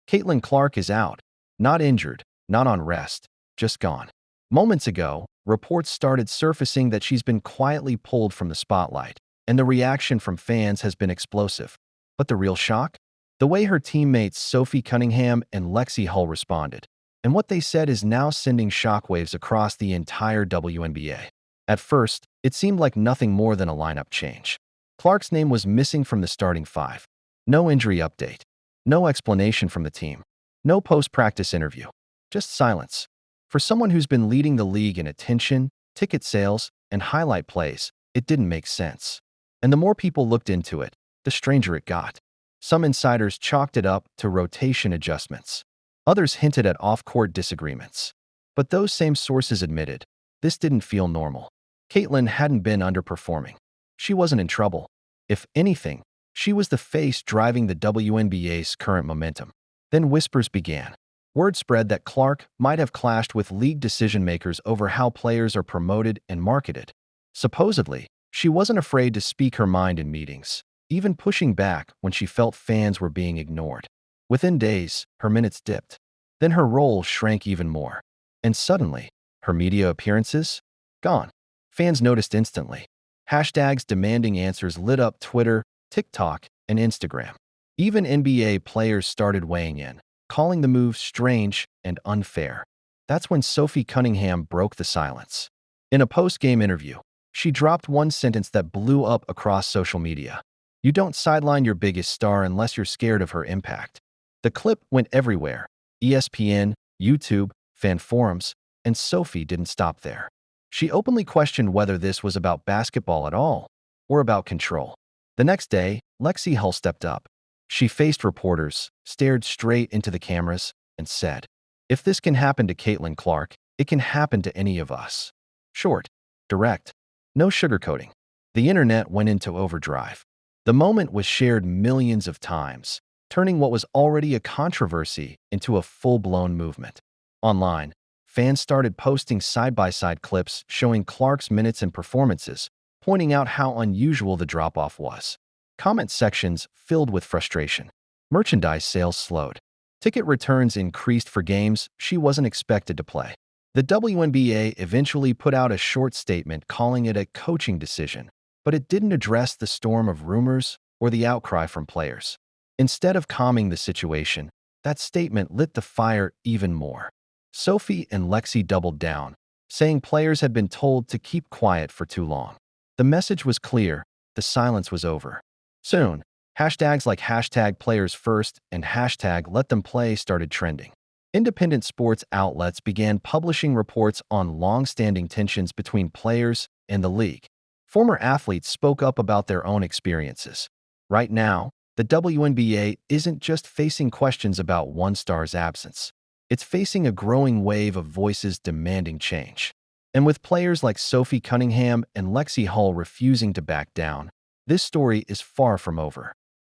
Caitlin Clark is out. Not injured, not on rest, just gone. Moments ago, reports started surfacing that she's been quietly pulled from the spotlight, and the reaction from fans has been explosive. But the real shock? The way her teammates Sophie Cunningham and Lexie Hull responded. And what they said is now sending shockwaves across the entire WNBA. At first, it seemed like nothing more than a lineup change. Clark's name was missing from the starting five. No injury update. No explanation from the team. No post-practice interview. Just silence. For someone who's been leading the league in attention, ticket sales, and highlight plays, it didn't make sense. And the more people looked into it, the stranger it got. Some insiders chalked it up to rotation adjustments. Others hinted at off-court disagreements. But those same sources admitted, this didn't feel normal. Caitlin hadn't been underperforming. She wasn't in trouble. If anything, she was the face driving the WNBA's current momentum. Then whispers began. Word spread that Clark might have clashed with league decision-makers over how players are promoted and marketed. Supposedly, she wasn't afraid to speak her mind in meetings, even pushing back when she felt fans were being ignored. Within days, her minutes dipped. Then her role shrank even more. And suddenly, her media appearances? Gone. Fans noticed instantly. Hashtags demanding answers lit up Twitter, TikTok, and Instagram. Even NBA players started weighing in, calling the move strange and unfair. That's when Sophie Cunningham broke the silence. In a post-game interview, she dropped one sentence that blew up across social media. You don't sideline your biggest star unless you're scared of her impact. The clip went everywhere. ESPN, YouTube, fan forums, and Sophie didn't stop there. She openly questioned whether this was about basketball at all, or about control. The next day, Lexie Hull stepped up. She faced reporters, stared straight into the cameras, and said, "If this can happen to Caitlin Clark, it can happen to any of us." Short, direct, no sugarcoating. The internet went into overdrive. The moment was shared millions of times, turning what was already a controversy into a full-blown movement. Online, fans started posting side-by-side clips showing Clark's minutes and performances, pointing out how unusual the drop-off was. Comment sections filled with frustration. Merchandise sales slowed. Ticket returns increased for games she wasn't expected to play. The WNBA eventually put out a short statement calling it a coaching decision, but it didn't address the storm of rumors or the outcry from players. Instead of calming the situation, that statement lit the fire even more. Sophie and Lexie doubled down, saying players had been told to keep quiet for too long. The message was clear, the silence was over. Soon, hashtags like #PlayersFirst and #LetThemPlay started trending. Independent sports outlets began publishing reports on long-standing tensions between players and the league. Former athletes spoke up about their own experiences. Right now, the WNBA isn't just facing questions about one star's absence. It's facing a growing wave of voices demanding change. And with players like Sophie Cunningham and Lexie Hull refusing to back down, this story is far from over.